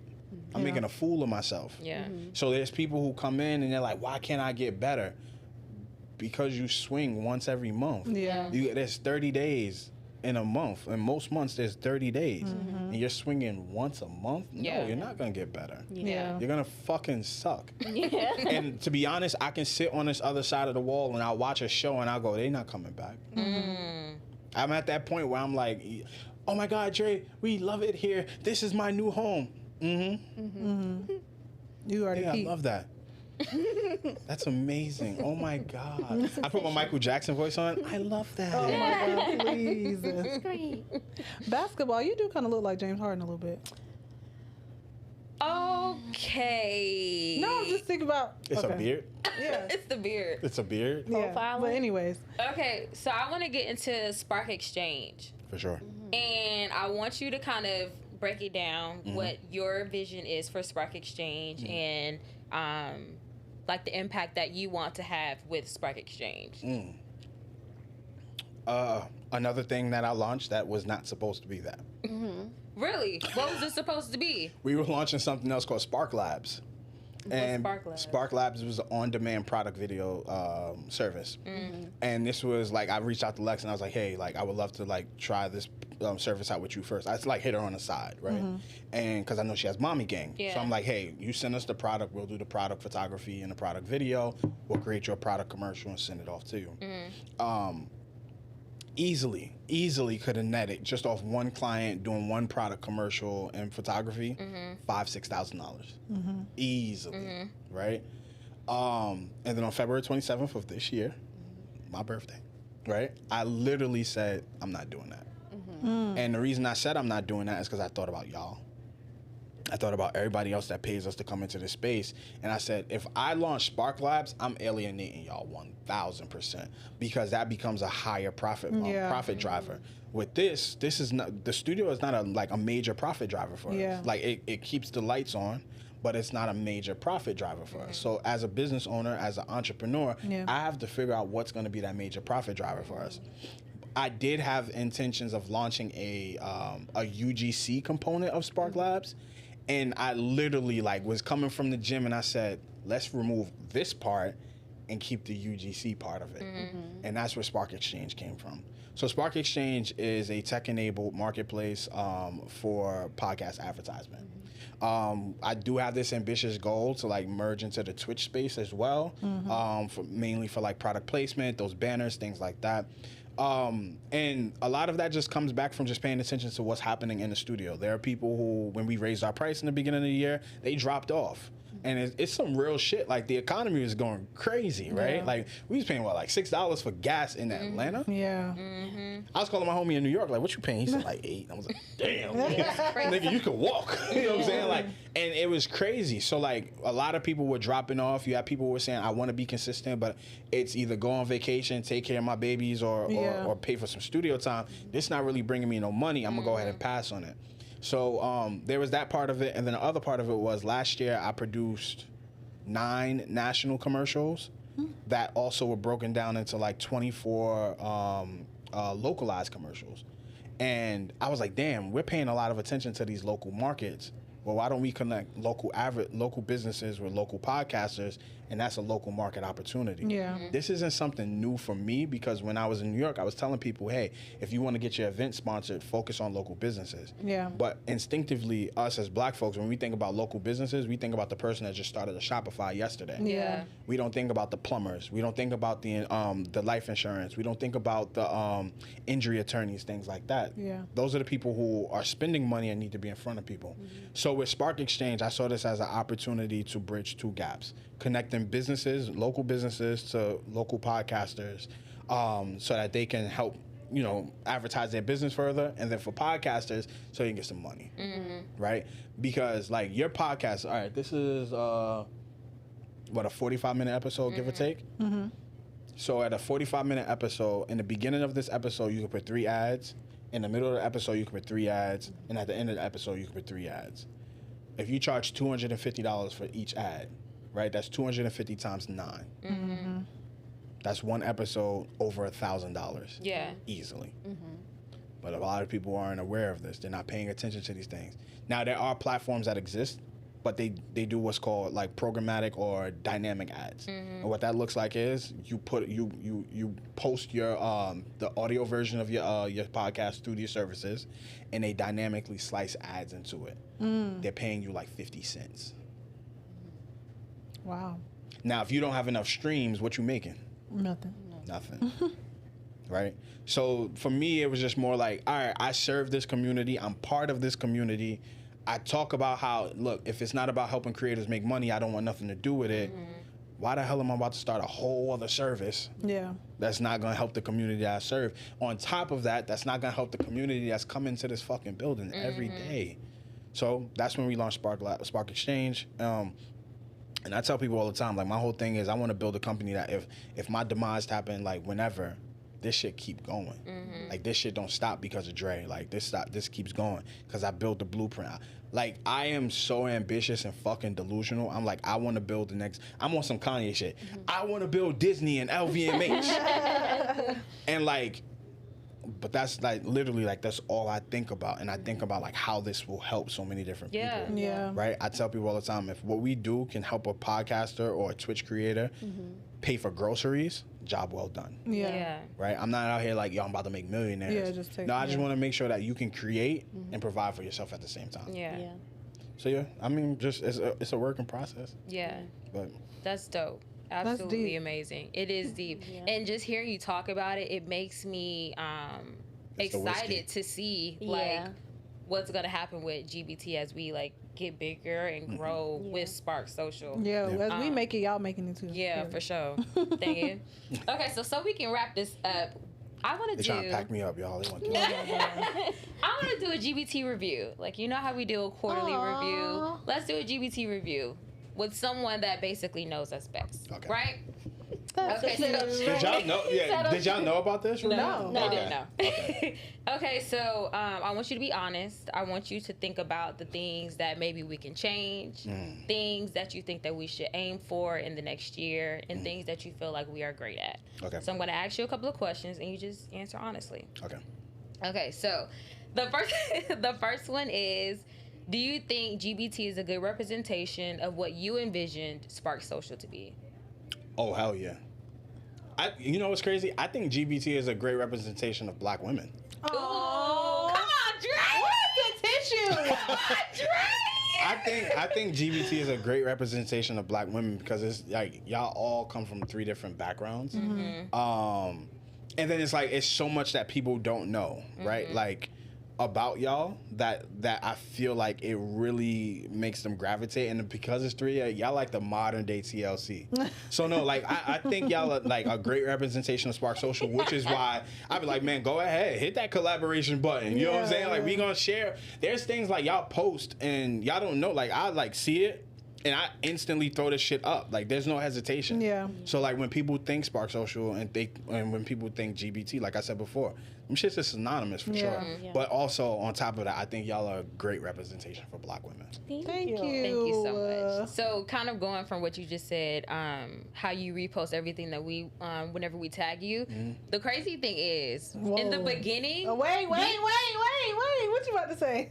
I'm making a fool of myself. Yeah. So there's people who come in and they're like, why can't I get better? Because you swing once every month. Yeah. There's 30 days in a month. In most months, there's 30 days. And you're swinging once a month? No, Yeah. you're not going to get better. Yeah. You're going to fucking suck. Yeah. And to be honest, I can sit on this other side of the wall and I'll watch a show and I'll go, they're not coming back. I'm at that point where I'm like, oh my God, Dre, we love it here. This is my new home. You already Yeah, I peaked. love that. That's amazing. Oh my God. I put my Michael Jackson voice on. I love that. Oh my God, please. Great. Basketball, you do kind of look like James Harden a little bit. Okay. No, I'm just thinking about. It's okay. a beard. Yeah. It's the beard. It's a beard. Yeah. Profiling. But anyways, Okay, so I want to get into SparQ Exchange. For sure. And I want you to kind of break it down what your vision is for SparQ Exchange and like the impact that you want to have with SparQ Exchange. Another thing that I launched that was not supposed to be that. Really? What was it supposed to be? We were launching something else called SparQ Labs. And Spark Labs? Spark Labs was an on-demand product video service. And this was like, I reached out to Lex and I was like, hey, like I would love to like try this service out with you first. I just like hit her on the side, right? And because I know she has mommy gang. Yeah. So I'm like, hey, you send us the product, we'll do the product photography and the product video. We'll create your product commercial and send it off to you. Easily could have netted just off one client doing one product commercial and photography, $5,000-$6,000, easily, right? And then on February 27th of this year, my birthday, right? I literally said I'm not doing that, and the reason I said I'm not doing that is because I thought about y'all. I thought about everybody else that pays us to come into this space. And I said, if I launch Spark Labs, I'm alienating y'all 1,000% because that becomes a higher profit driver. With this is not, the studio is not a major profit driver for us. Like it keeps the lights on, but it's not a major profit driver for us. So as a business owner, as an entrepreneur, I have to figure out what's going to be that major profit driver for us. I did have intentions of launching a UGC component of Spark Labs. And I literally like was coming from the gym and I said, let's remove this part and keep the UGC part of it. And that's where Spark Exchange came from. So Spark Exchange is a tech-enabled marketplace for podcast advertisement. I do have this ambitious goal to like merge into the Twitch space as well, mainly for like product placement, those banners, things like that. And a lot of that just comes back from just paying attention to what's happening in the studio. There are people who, when we raised our price in the beginning of the year, they dropped off. And it's some real shit. Like, the economy is going crazy, right? Yeah. Like, we was paying, what, like $6 for gas in Atlanta? Yeah. I was calling my homie in New York, like, what you paying? He said, like, $8. I was like, damn. Nigga, you could walk. You know what I'm saying? Like, and it was crazy. So, like, a lot of people were dropping off. You had people who were saying, I want to be consistent, but it's either go on vacation, take care of my babies, or pay for some studio time. This not really bringing me no money. I'm going to go ahead and pass on it. So there was that part of it, and then the other part of it was last year I produced 9 national commercials that also were broken down into like 24 localized commercials. And I was like, damn, we're paying a lot of attention to these local markets. Well, why don't we connect local businesses with local podcasters, and that's a local market opportunity. Yeah. This isn't something new for me, because when I was in New York, I was telling people, hey, if you want to get your event sponsored, focus on local businesses. Yeah. But instinctively, us as black folks, when we think about local businesses, we think about the person that just started a Shopify yesterday. Yeah. We don't think about the plumbers. We don't think about the life insurance. We don't think about the injury attorneys, things like that. Yeah. Those are the people who are spending money and need to be in front of people. So with Spark Exchange, I saw this as an opportunity to bridge 2 gaps, connecting businesses, local businesses to local podcasters, so that they can help, advertise their business further, and then for podcasters, so you can get some money, right? Because like your podcast, all right, this is a 45-minute episode, give or take. So at a 45-minute episode, in the beginning of this episode, you can put 3 ads. In the middle of the episode, you can put 3 ads, and at the end of the episode, you can put 3 ads. If you charge $250 for each ad, right, that's 250 times 9. That's one episode over $1,000. Yeah, easily. But a lot of people aren't aware of this. They're not paying attention to these things. Now, there are platforms that exist, but they do what's called like programmatic or dynamic ads. And what that looks like is you post your the audio version of your podcast through your services, and they dynamically slice ads into it. They're paying you like 50 cents. Wow. Now, if you don't have enough streams, what you making? Nothing. Right? So for me, it was just more like, all right, I serve this community. I'm part of this community. I talk about how, look, if it's not about helping creators make money, I don't want nothing to do with it. Why the hell am I about to start a whole other service that's not going to help the community that I serve? On top of that, that's not going to help the community that's coming to this fucking building every day. So that's when we launched Spark Exchange. And I tell people all the time, like, my whole thing is I want to build a company that if my demise happened, like, whenever, this shit keep going. Like, this shit don't stop because of Dre. Like, this keeps going because I built the blueprint. Like, I am so ambitious and fucking delusional. I'm like, I want to build the next. I'm on some Kanye shit. I want to build Disney and LVMH. And like, but that's like literally like that's all I think about, and I think about like how this will help so many different people. Yeah. Right. I tell people all the time, if what we do can help a podcaster or a Twitch creator pay for groceries, job well done. Yeah. Right. I'm not out here like, yo, I'm about to make millionaires. Yeah, just take- no, I just yeah. want to make sure that you can create and provide for yourself at the same time. Yeah. So yeah, I mean, just it's a working process. Yeah. But That's dope. Absolutely deep. amazing. It is deep. And just hearing you talk about it, it makes me It's the whiskey. excited to see like what's gonna happen with GBT as we like get bigger and grow with SparQ Social. Yeah, as we make it, y'all making it too. Yeah, for sure. Thank you. Okay, so we can wrap this up. I want they to trying do. to pack me up, y'all. They want to I want to do a GBT review. Like, you know how we do a quarterly review? Let's do a GBT review with someone that basically knows us best. Okay. Right? Okay, Did y'all know? Yeah. Did y'all know about this? No. They Okay. didn't know. Okay, so I want you to be honest. I want you to think about the things that maybe we can change, things that you think that we should aim for in the next year, and things that you feel like we are great at. Okay. So I'm going to ask you a couple of questions, and you just answer honestly. Okay. Okay, so the first one is, do you think GBT is a good representation of what you envisioned SparQ Social to be? Oh hell yeah. You know what's crazy? I think GBT is a great representation of Black women. Oh, Come on, Dre! where's the tissue? Dre! I think GBT is a great representation of Black women because it's like y'all all come from 3 different backgrounds. And then it's like it's so much that people don't know, right? Like about y'all that I feel like it really makes them gravitate, and because it's 3, y'all like the modern day TLC. So no, like I think y'all are like a great representation of SparQ Social, which is why I be like, man, go ahead, hit that collaboration button. You know what I'm saying? Like we gonna share. There's things like y'all post and y'all don't know. Like I like see it and I instantly throw this shit up. Like there's no hesitation. Yeah. So like when people think SparQ Social and when people think GBT, like I said before, them shits is synonymous for sure. Yeah. But also on top of that, I think y'all are a great representation for Black women. Thank you. Thank you so much. So, kind of going from what you just said, how you repost everything that we, whenever we tag you. The crazy thing is, in the Whoa. beginning, Wait. What you about to say?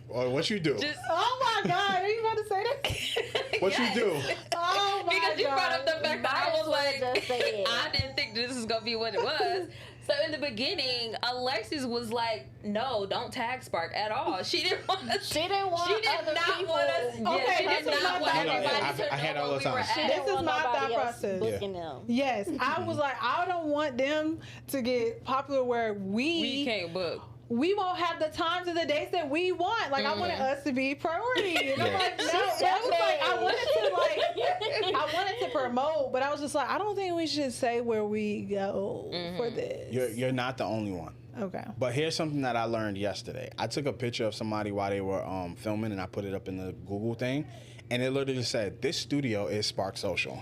Or what you do? just Oh my God, are you about to say that? What you do? Oh my because you brought up the fact that I was like, just say it. I didn't think this was gonna be what it was. So in the beginning, Alexis was like, "No, don't tag SparQ at all." She didn't want us. She didn't want She did other not people. want us. Yeah, Okay, she this did is not my want thought. everybody I to had know all where the we were time. She at. didn't This is want my nobody thought else process. booking them. Yes, I was like, I don't want them to get popular where We can't book. we won't have the times and the dates that we want. Like I wanted us to be priority. And I'm like, no. That was like I wanted to promote, but I was just like, I don't think we should say where we go for this. You're not the only one. Okay. But here's something that I learned yesterday. I took a picture of somebody while they were filming, and I put it up in the Google thing, and it literally said, "This studio is SparQ Social."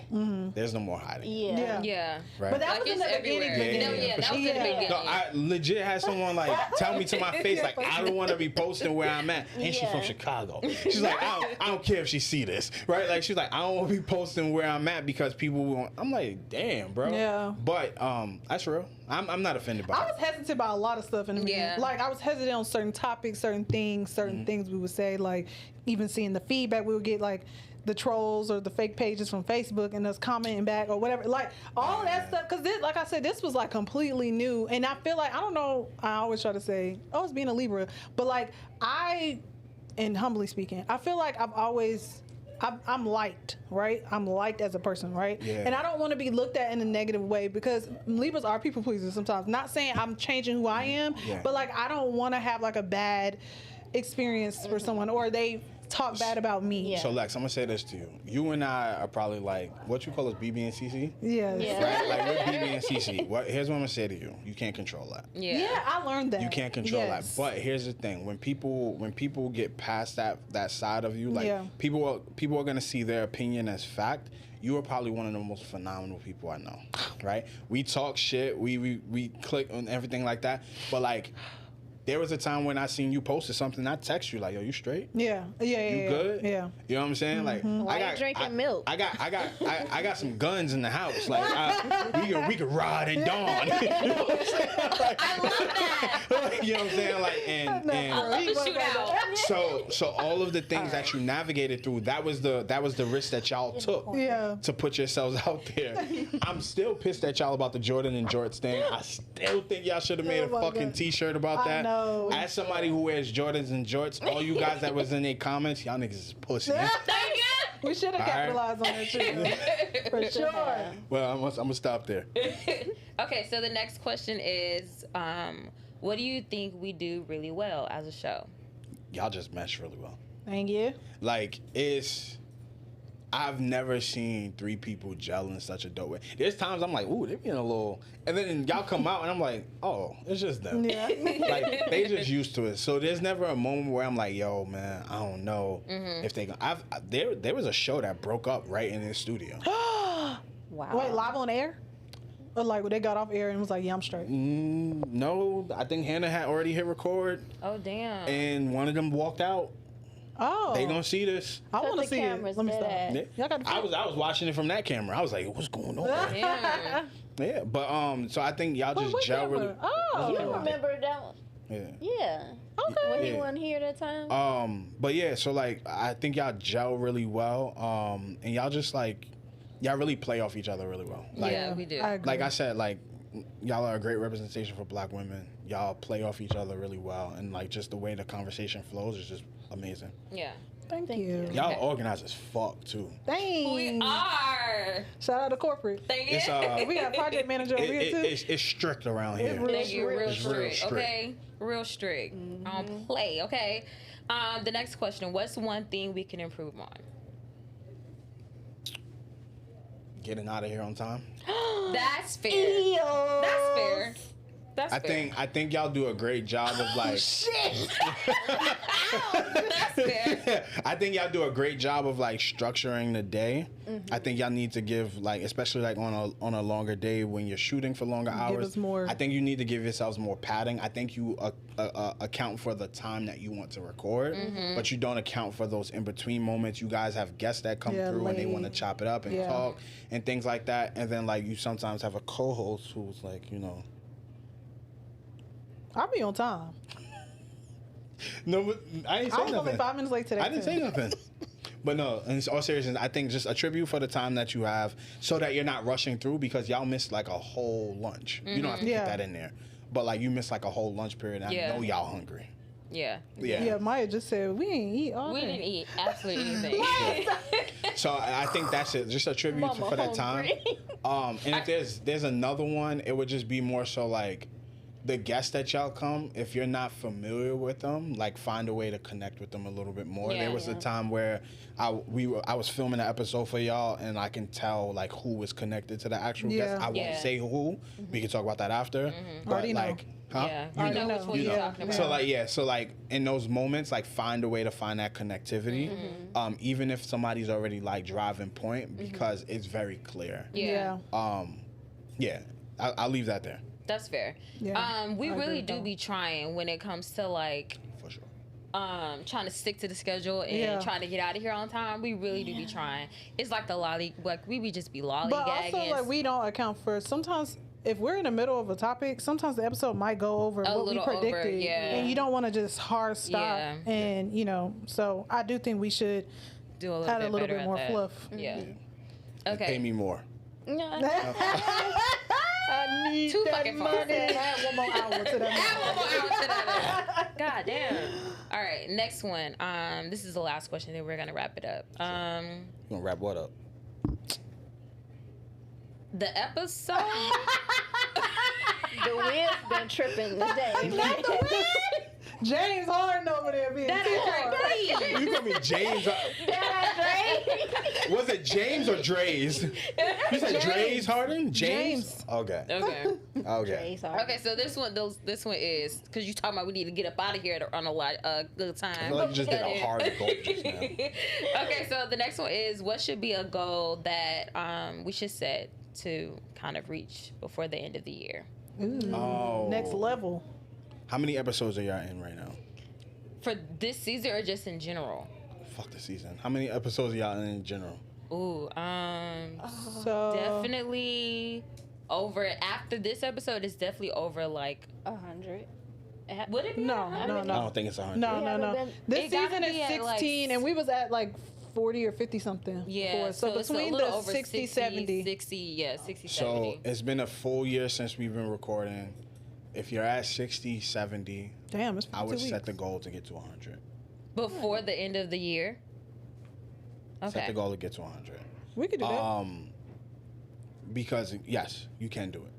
There's no more hiding. Yeah. Yeah. Right. But that Like was in it's the beginning. everywhere. Yeah, No, yeah, yeah, for that was sure. in the Yeah. beginning. No, I legit had someone like tell me to my face like I don't want to be posting where I'm at, and she's Yeah. from Chicago. She's like I don't care if she see this, right? Like she's like I don't want to be posting where I'm at because people will. I'm like damn, bro. Yeah. But that's real. I'm not offended by I it. was hesitant about a lot of stuff in the beginning. Yeah. Like I was hesitant on certain topics, certain things, certain things we would say. Like even seeing the feedback we would get, like the trolls or the fake pages from Facebook and us commenting back or whatever. Like all of that stuff. Because this, like I said, this was like completely new. And I feel like, I don't know, I always try to say, oh, it's being a Libra. But like and humbly speaking, I feel like I'm liked, right? I'm liked as a person, right? Yeah. And I don't want to be looked at in a negative way because Libras are people pleasers sometimes. Not saying I'm changing who I am, Yeah. but like I don't want to have like a bad experience for someone or they talk bad about me. Yeah. So Lex, I'm gonna say this to you. You and I are probably like what you call us BB and CC. Yes. Yeah. Right? Like we're BB and CC. Here's what I'm gonna say to you. You can't control that. Yeah, I learned that. You can't control Yes. that. But here's the thing: when people get past that side of you, like Yeah. people are gonna see their opinion as fact. You are probably one of the most phenomenal people I know, right? We talk shit, we click on everything like that, but like there was a time when I seen you posted something, I text you like, yo, you straight? Yeah. You good? Yeah. You know what I'm saying? Like, Why you drinking milk? I got some guns in the house. Like, we could ride at dawn. You know what I'm saying? Like, I love that. like, you know what I'm saying? Like, and I love the shootout. so all of the things that you navigated through, that was the risk that y'all took. Yeah. To put yourselves out there. I'm still pissed at y'all about the Jordan and Jorts thing. I still think y'all should have made a fucking T-shirt about that. I know. As somebody who wears Jordans and jorts, all you guys that was in their comments, y'all niggas is pussy. Thank you. We should have capitalized on that too. For sure. Well, I'm gonna stop there. Okay, so the next question is, what do you think we do really well as a show? Y'all just mesh really well. Thank you. Like, I've never seen three people gel in such a dope way. There's times I'm like, ooh, they're being a little, and then y'all come out and I'm like, oh, it's just them. Yeah. Like, they just used to it. So there's never a moment where I'm like, yo, man, I don't know if they gonna. There was a show that broke up right in this studio. Wow. Wait, live on air? Or like they got off air and was like, yeah, I'm straight. No, I think Hannah had already hit record, Oh, damn. and one of them walked out. Oh. They gonna see this. I want to the see it. cameras Let me dead stop. at. Y'all got I was watching it from that camera. I was like, what's going on? Damn. Yeah, but so I think y'all just what gel really. camera? Oh. You remember that one? Yeah. Yeah. Okay. When he Yeah. wasn't here that time? But yeah, so like I think y'all gel really well. And y'all just like y'all really play off each other really well. Like Yeah, we do. I agree. like I said, like y'all are a great representation for Black women. Y'all play off each other really well, and like just the way the conversation flows is just amazing. Yeah. Thank you. Y'all Okay. organized as fuck too. Thanks. We are. Shout out to corporate. Thank you. It's We got a project manager over here too. it's strict around here. real Thank you. Real strict. It's real strict. strict. Okay. Real strict. I don't play. Okay. The next question: what's one thing we can improve on? Getting out of here on time. That's fair. That's fair. That's I fair. think y'all do a great job of like. That's fair. I think y'all do a great job of like structuring the day. I think y'all need to give like, especially like on a longer day when you're shooting for longer hours. us more. I think you need to give yourselves more padding. I think you account for the time that you want to record, but you don't account for those in between moments. You guys have guests that come through and they want to late. chop it up and talk and things like that. And then like you sometimes have a co-host who's like, you know. I'll be on time. No, but I ain't I say was nothing. only 5 minutes late today. I didn't too. say nothing. But no, in all seriousness, I think just attribute for the time that you have so that you're not rushing through because y'all missed like a whole lunch. You don't have to Yeah. keep that in there. But like you missed like a whole lunch period and I know y'all hungry. Yeah. Yeah, Maya just said we ain't eat all We day. didn't eat absolutely anything. So I think that's it. Just attribute Mama for that time. hungry. And if there's another one, it would just be more so like the guests that y'all come, if you're not familiar with them, like find a way to connect with them a little bit more. Yeah. There was a time where I was filming an episode for y'all, and I can tell like who was connected to the actual guest. I won't Yeah. say who. We can talk about that after. But Already know. like, huh? Yeah. I You know know. which one You you're know. talking about. So like in those moments, like find a way to find that connectivity, even if somebody's already like driving point, because it's very clear. Yeah. Yeah. I'll leave that there. That's fair. Yeah, We I agree really with do that. be trying when it comes to like For sure. trying to stick to the schedule and Yeah. trying to get out of here on time. We really do be trying. It's like we be just be lollygagging. But also, like, we don't account for sometimes if we're in the middle of a topic, sometimes the episode might go over what we little over, predicted, yeah. and you don't want to just hard stop. Yeah. And so I do think we should do a little add bit a little better bit at more that. fluff. Yeah. Pay Okay. me more. I need Too that fucking money. far. Add one more hour to that. Add one more hour to that. God damn. All right, next one. This is the last question, then we're gonna wrap it up. You gonna wrap what up? The episode. The wind's been tripping today. James Harden over there being That too is hard. right. You call me James? Was it James or Dre's? You said Dre's Harden? James? Okay. Okay. Okay. Okay, so this one is because you talking about we need to get up out of here on a good time. I feel like you just did a hard goal just now. Okay, so the next one is what should be a goal that we should set to kind of reach before the end of the year? Ooh, Oh. next level. How many episodes are y'all in right now? For this season or just in general? Fuck the season. How many episodes are y'all in general? Ooh, So definitely over. After this episode, it's definitely over like 100. Would it be? No, 100? no, I no. don't think it's 100. No, We no, haven't no. been- This It gotta season is be at, like, 16, and we was at like 40 or 50 something. Yeah, before. So it's a between little the over 60, 70. 60, yeah, 60, So 70. it's been a full year since we've been recording. If you're at 60, 70, Damn, it's been I would 2 set weeks. the goal to get to 100. Before the end of the year. Set Okay. the goal to get to 100. We could do that. Because yes, you can do it.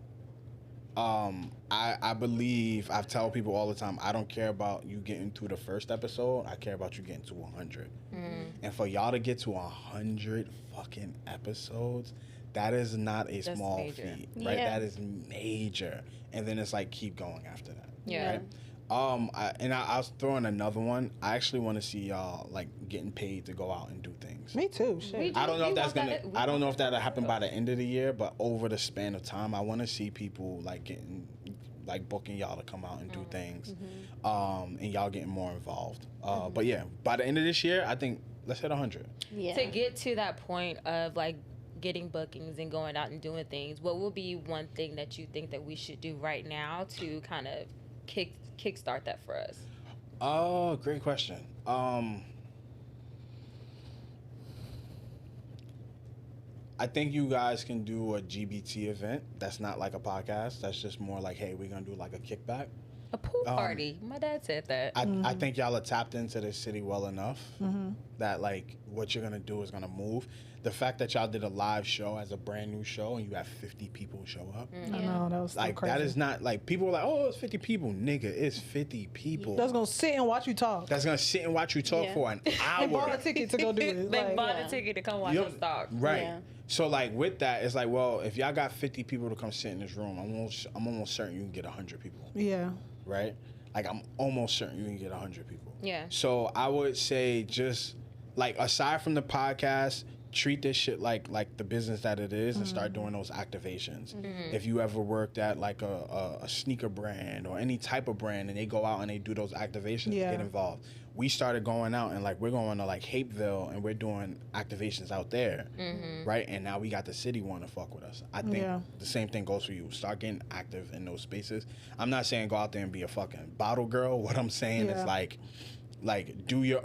I believe I've tell people all the time, I don't care about you getting to the first episode. I care about you getting to 100. And for y'all to get to 100 fucking episodes, that is not a That's small major. feat, right? Yeah. That is major. And then it's like keep going after that. Yeah. Right? I was throwing another one. I actually want to see y'all like getting paid to go out and do things. Me too. Shit. We I don't know we if that's want gonna. that- we I don't want know if that. that'll happen by the end of the year, but over the span of time, I want to see people like getting, like booking y'all to come out and do things, and y'all getting more involved. But yeah, by the end of this year, I think let's hit 100. Yeah. To get to that point of like getting bookings and going out and doing things, what will be one thing that you think that we should do right now to kind of kickstart that for us? Oh, great question. I think you guys can do a GBT event. That's not like a podcast. That's just more like, hey, we're gonna do like a kickback. A pool party. My dad said that. I think y'all are tapped into the city well enough that like what you're gonna do is gonna move. The fact that y'all did a live show as a brand new show and you have 50 people show up, I know, that was so like crazy. that is not like people are like, oh, it's 50 people, nigga. It's 50 people That's gonna sit and watch you talk. that's gonna sit and watch you talk Yeah. for an They bought a hour. ticket to go do it. They Like, bought Yeah. a ticket to come watch You us know- talk. Right. Yeah. So like with that, it's like, well, if y'all got 50 people to come sit in this room, I'm almost certain you can get 100 people, yeah. right? Like I'm almost certain you can get 100 people. Yeah. So I would say just like aside from the podcast, treat this shit like the business that it is and start doing those activations. If you ever worked at like a sneaker brand or any type of brand and they go out and they do those activations, Yeah. get involved. We started going out and like we're going to like Hapeville and we're doing activations out there, right? And now we got the city want to fuck with us. I think Yeah. the same thing goes for you. Start getting active in those spaces. I'm not saying go out there and be a fucking bottle girl. What I'm saying is Yeah. like do your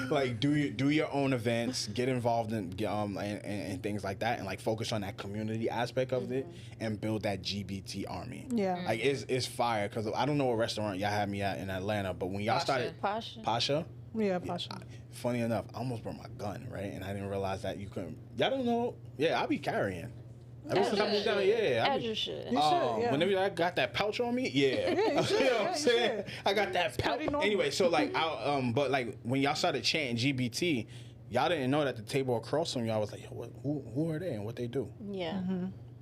like do your own events, get involved in and things like that, and like focus on that community aspect of it and build that GBT army. Yeah. Like it's fire because I don't know what restaurant y'all had me at in Atlanta, but when y'all Pasha. started Pasha. Pasha, Yeah, Pasha. funny enough, I almost brought my gun, right, and I didn't realize that you couldn't. Y'all don't know? Yeah, I be carrying. Ever since I moved down, yeah, I As be, you should. You should, yeah. Whenever I got that pouch on me, yeah. you should, You know what yeah, I'm you saying? should. I got that pouch. pretty normal. Anyway, so like, but like when y'all started chanting GBT, y'all didn't know that the table across from y'all was like, yo, who are they and what they do, Yeah.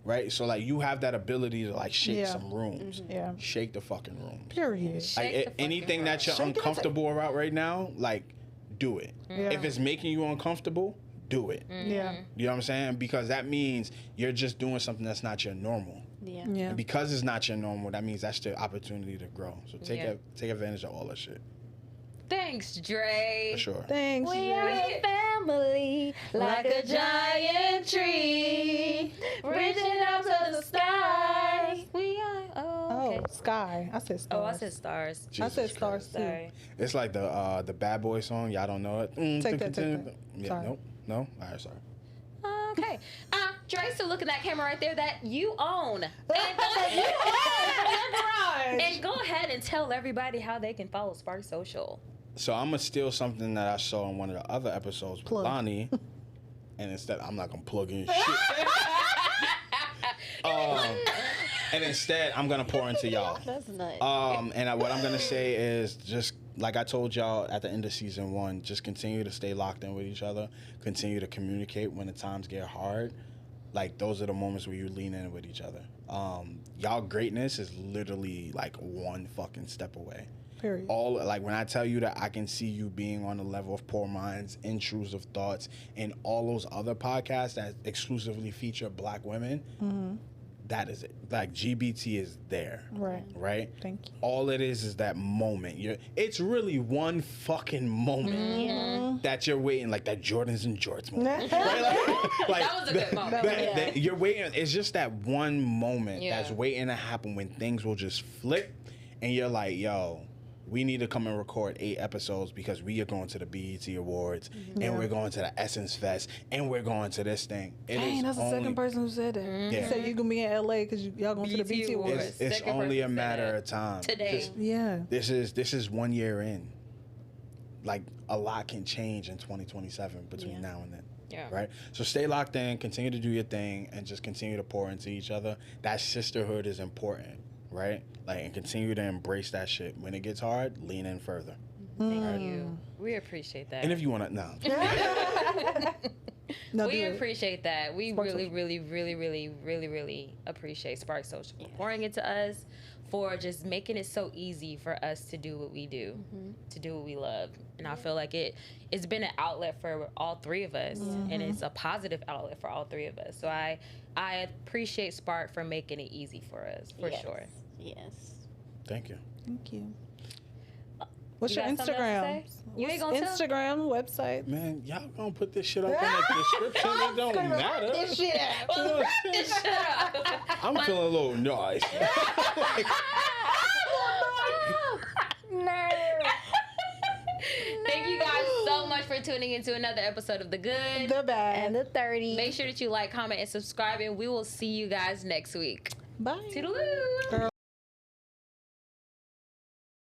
right? So like, you have that ability to like shake Yeah. some rooms, Yeah. shake the fucking rooms. Period. Shake Like the fucking anything that you're Shake it. uncomfortable about right now, like do it. Yeah. If it's making you uncomfortable, do it. Yeah. You know what I'm saying? Because that means you're just doing something that's not your normal. Yeah. Yeah. And because it's not your normal, that means that's the opportunity to grow. So take advantage of all that shit. Thanks, Dre. For sure. Thanks. We Jay. are a family, like a giant tree, reaching out to the sky. We are. Oh, okay. Oh, sky. I said stars. Oh, I said stars. I Jesus said stars Christ. too. Sorry. It's like the Bad Boy song. Y'all don't know it. Take that. Yeah, Sorry. nope. No? All right, sorry. Okay. Dre, so look at that camera right there that you own. And go ahead and tell everybody how they can follow SparQ Social. So I'm going to steal something that I saw in one of the other episodes with Plug. Lonnie. And instead, I'm not going to plug in shit. And instead, I'm going to pour into y'all. That's nuts. What I'm gonna say is just like I told y'all at the end of season 1, just continue to stay locked in with each other, continue to communicate when the times get hard. Like those are the moments where you lean in with each other. Y'all greatness is literally like one fucking step away. Period. All like when I tell you that I can see you being on the level of Poor Minds, Intrusive Thoughts, and all those other podcasts that exclusively feature black women. that is it. Like, GBT is there. Right. Right? Thank you. All it is that moment. It's really one fucking moment that you're waiting, like that Jordans and Jorts moment. Right? Like, That was a good moment. that you're waiting. It's just that one moment Yeah. that's waiting to happen when things will just flip, and you're like, yo, we need to come and record 8 episodes because we are going to the BET Awards, and we're going to the Essence Fest, and we're going to this thing. Dang, that's the second person who said that. Yeah. He said you're going to be in LA because y'all going to the BT Awards. It's Second only a person matter said of time. Today. Yeah. This is 1 year in. Like, a lot can change in 2027 between now and then. Yeah. Right? So stay locked in, continue to do your thing, and just continue to pour into each other. That sisterhood is important, right? Like, and continue to embrace that shit. When it gets hard, lean in further. Thank you. We appreciate that. And if you want to, no. No, We do it. appreciate that. We SparQ really, Social. really appreciate SparQ Social for pouring into us, for just making it so easy for us to do what we do, to do what we love. And I feel like it's been an outlet for all 3 of us, and it's a positive outlet for all 3 of us. So I appreciate SparQ for making it easy for us, for sure. Yes. Thank you. Thank you. What's You your got something else to Instagram? say? You ain't gonna tell? Instagram, website. Man, y'all gonna put this shit up in the description. It don't matter. This shit. Well, wrap this shit up. I'm feeling a little nice. Thank you guys so much for tuning into another episode of The Good. The bad. And the 30. Make sure that you like, comment, and subscribe, and we will see you guys next week. Bye. Toodaloo.